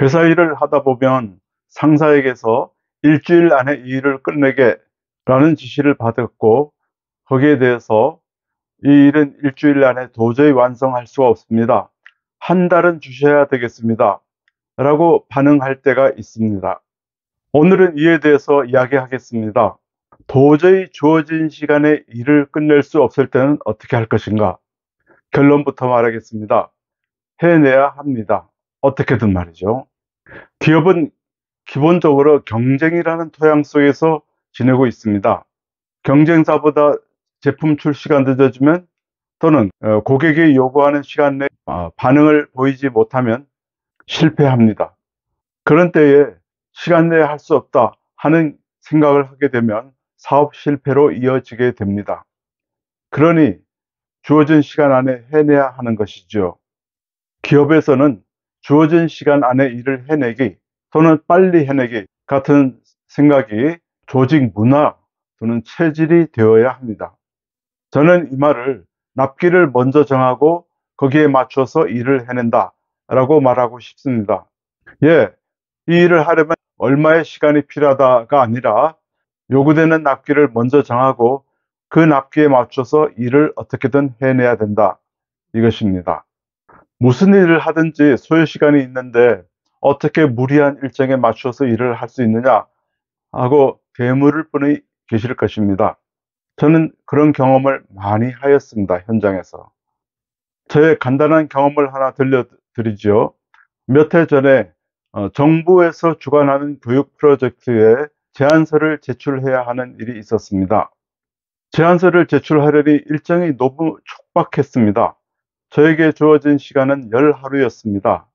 회사 일을 하다 보면 상사에게서 일주일 안에 이 일을 끝내게 라는 지시를 받았고, 거기에 대해서 이 일은 일주일 안에 도저히 완성할 수가 없습니다. 한 달은 주셔야 되겠습니다. 라고 반응할 때가 있습니다. 오늘은 이에 대해서 이야기하겠습니다. 도저히 주어진 시간에 일을 끝낼 수 없을 때는 어떻게 할 것인가? 결론부터 말하겠습니다. 해내야 합니다. 어떻게든 말이죠. 기업은 기본적으로 경쟁이라는 토양 속에서 지내고 있습니다. 경쟁사보다 제품 출시가 늦어지면, 또는 고객이 요구하는 시간 내에 반응을 보이지 못하면 실패합니다. 그런 때에 시간 내에 할 수 없다 하는 생각을 하게 되면 사업 실패로 이어지게 됩니다. 그러니 주어진 시간 안에 해내야 하는 것이죠. 기업에서는 주어진 시간 안에 일을 해내기 또는 빨리 해내기 같은 생각이 조직 문화 또는 체질이 되어야 합니다. 저는 이 말을 납기를 먼저 정하고 거기에 맞춰서 일을 해낸다 라고 말하고 싶습니다. 이 일을 하려면 얼마의 시간이 필요하다가 아니라 요구되는 납기를 먼저 정하고 그 납기에 맞춰서 일을 어떻게든 해내야 된다, 이것입니다. 무슨 일을 하든지 소요시간이 있는데 어떻게 무리한 일정에 맞춰서 일을 할 수 있느냐 하고 되물을 분이 계실 것입니다. 저는 그런 경험을 많이 하였습니다. 현장에서. 저의 간단한 경험을 하나 들려드리죠. 몇 해 전에 정부에서 주관하는 교육 프로젝트에 제안서를 제출해야 하는 일이 있었습니다. 제안서를 제출하려니 일정이 너무 촉박했습니다. 저에게 주어진 시간은 10하루였습니다.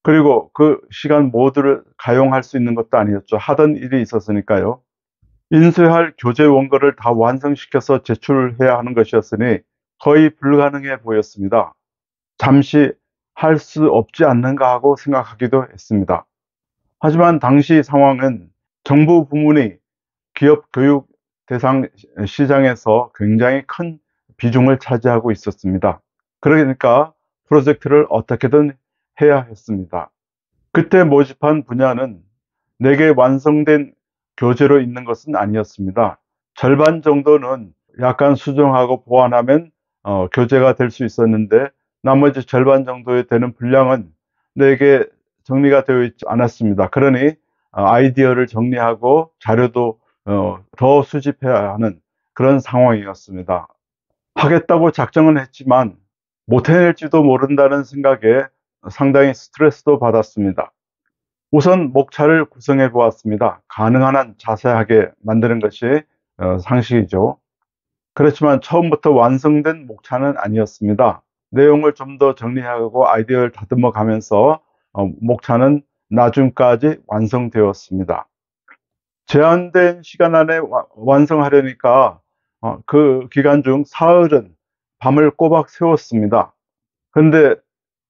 그리고 그 시간 모두를 가용할 수 있는 것도 아니었죠. 하던 일이 있었으니까요. 인쇄할 교재 원고를 다 완성시켜서 제출해야 하는 것이었으니 거의 불가능해 보였습니다. 잠시 할 수 없지 않는가 하고 생각하기도 했습니다. 하지만 당시 상황은 정부 부문이 기업 교육 대상 시장에서 굉장히 큰 비중을 차지하고 있었습니다. 그러니까 프로젝트를 어떻게든 해야 했습니다. 그때 모집한 분야는 내게 완성된 교재로 있는 것은 아니었습니다. 절반 정도는 약간 수정하고 보완하면 교재가 될 수 있었는데, 나머지 절반 정도 되는 분량은 내게 정리가 되어 있지 않았습니다. 그러니 아이디어를 정리하고 자료도 더 수집해야 하는 그런 상황이었습니다. 하겠다고 작정은 했지만 못 해낼지도 모른다는 생각에 상당히 스트레스도 받았습니다. 우선 목차를 구성해 보았습니다. 가능한 한 자세하게 만드는 것이 상식이죠. 그렇지만 처음부터 완성된 목차는 아니었습니다. 내용을 좀 더 정리하고 아이디어를 다듬어 가면서 목차는 나중까지 완성되었습니다. 제한된 시간 안에 완성하려니까 그 기간 중 사흘은 밤을 꼬박 새웠습니다. 그런데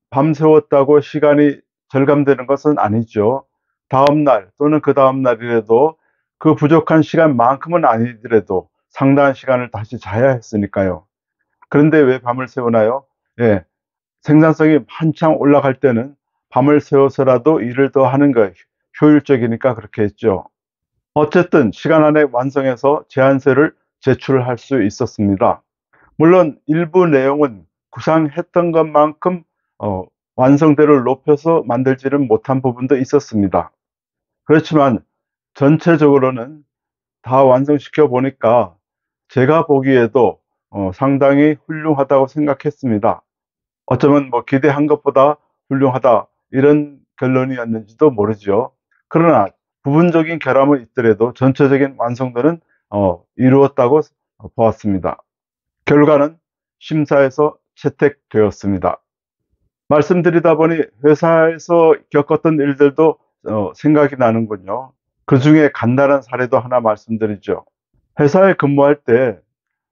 밤 새웠다고 시간이 절감되는 것은 아니죠. 다음 날 또는 그 다음 날이라도 그 부족한 시간만큼은 아니더라도 상당한 시간을 다시 자야 했으니까요. 그런데 왜 밤을 새우나요? 생산성이 한창 올라갈 때는 밤을 새워서라도 일을 더 하는 거 효율적이니까 그렇게 했죠. 어쨌든 시간 안에 완성해서 제안서를 제출할 수 있었습니다. 물론 일부 내용은 구상했던 것만큼 완성도를 높여서 만들지는 못한 부분도 있었습니다. 그렇지만 전체적으로는 다 완성시켜 보니까 제가 보기에도 상당히 훌륭하다고 생각했습니다. 어쩌면 기대한 것보다 훌륭하다, 이런 결론이었는지도 모르죠. 그러나 부분적인 결함은 있더라도 전체적인 완성도는 이루었다고 보았습니다. 결과는 심사에서 채택되었습니다. 말씀드리다 보니 회사에서 겪었던 일들도 생각이 나는군요. 그 중에 간단한 사례도 하나 말씀드리죠. 회사에 근무할 때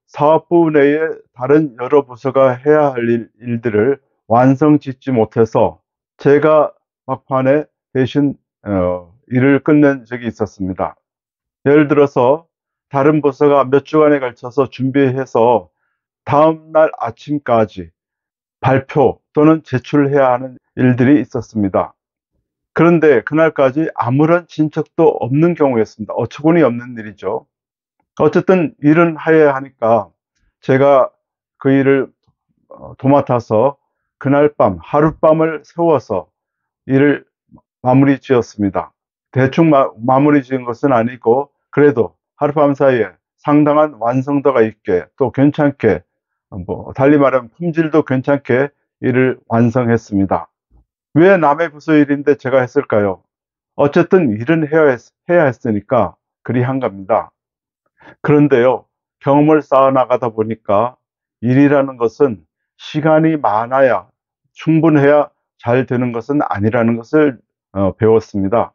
사업부 내에 다른 여러 부서가 해야 할 일들을 완성 짓지 못해서 제가 막판에 대신 일을 끝낸 적이 있었습니다. 예를 들어서 다른 부서가 몇 주간에 걸쳐서 준비해서 다음 날 아침까지 발표 또는 제출해야 하는 일들이 있었습니다. 그런데 그날까지 아무런 친척도 없는 경우였습니다. 어처구니 없는 일이죠. 어쨌든 일은 해야 하니까 제가 그 일을 도맡아서 그날 밤 하룻밤을 새워서 일을 마무리 지었습니다. 대충 마무리 지은 것은 아니고 그래도 하룻밤 사이에 상당한 완성도가 있게 또 괜찮게 달리 말하면 품질도 괜찮게 일을 완성했습니다. 왜 남의 부서 일인데 제가 했을까요? 어쨌든 일은 해야 했으니까 그리 한 겁니다. 그런데요, 경험을 쌓아 나가다 보니까 일이라는 것은 시간이 많아야 충분해야 잘 되는 것은 아니라는 것을 배웠습니다.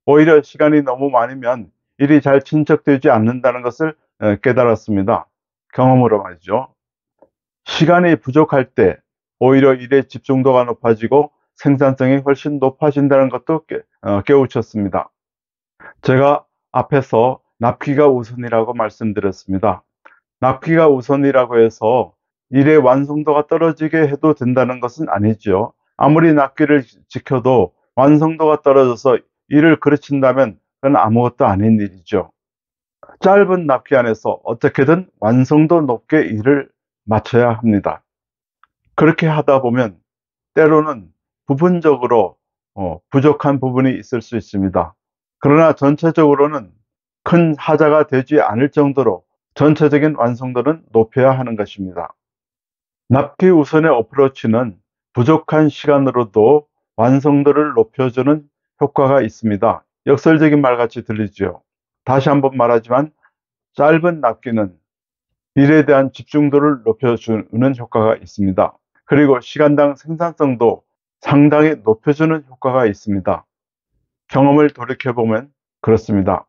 오히려 시간이 너무 많으면 일이 잘 진척되지 않는다는 것을 깨달았습니다. 경험으로 말이죠. 시간이 부족할 때 오히려 일의 집중도가 높아지고 생산성이 훨씬 높아진다는 것도 깨우쳤습니다. 제가 앞에서 납기가 우선이라고 말씀드렸습니다. 납기가 우선이라고 해서 일의 완성도가 떨어지게 해도 된다는 것은 아니죠. 아무리 납기를 지켜도 완성도가 떨어져서 일을 그르친다면 그건 아무것도 아닌 일이죠. 짧은 납기 안에서 어떻게든 완성도 높게 일을 마쳐야 합니다. 그렇게 하다 보면 때로는 부분적으로 부족한 부분이 있을 수 있습니다. 그러나 전체적으로는 큰 하자가 되지 않을 정도로 전체적인 완성도는 높여야 하는 것입니다. 납기 우선의 어프로치는 부족한 시간으로도 완성도를 높여주는 효과가 있습니다. 역설적인 말같이 들리죠. 다시 한번 말하지만 짧은 납기는 일에 대한 집중도를 높여주는 효과가 있습니다. 그리고 시간당 생산성도 상당히 높여주는 효과가 있습니다. 경험을 돌이켜보면 그렇습니다.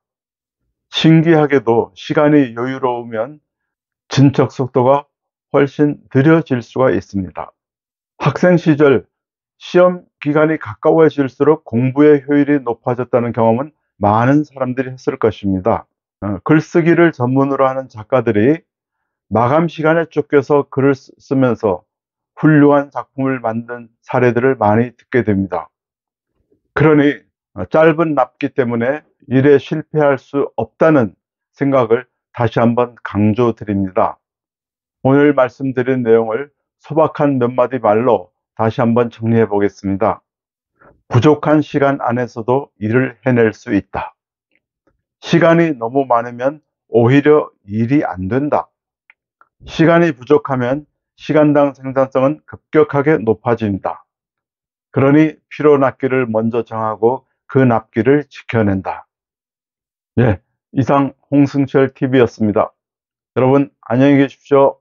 신기하게도 시간이 여유로우면 진척 속도가 훨씬 느려질 수가 있습니다. 학생 시절 시험 기간이 가까워질수록 공부의 효율이 높아졌다는 경험은 많은 사람들이 했을 것입니다. 글쓰기를 전문으로 하는 작가들이 마감 시간에 쫓겨서 글을 쓰면서 훌륭한 작품을 만든 사례들을 많이 듣게 됩니다. 그러니 짧은 납기 때문에 일에 실패할 수 없다는 생각을 다시 한번 강조드립니다. 오늘 말씀드린 내용을 소박한 몇 마디 말로 다시 한번 정리해 보겠습니다. 부족한 시간 안에서도 일을 해낼 수 있다. 시간이 너무 많으면 오히려 일이 안 된다. 시간이 부족하면 시간당 생산성은 급격하게 높아진다. 그러니 필요 납기를 먼저 정하고 그 납기를 지켜낸다. 예, 이상 홍승철 TV였습니다. 여러분 안녕히 계십시오.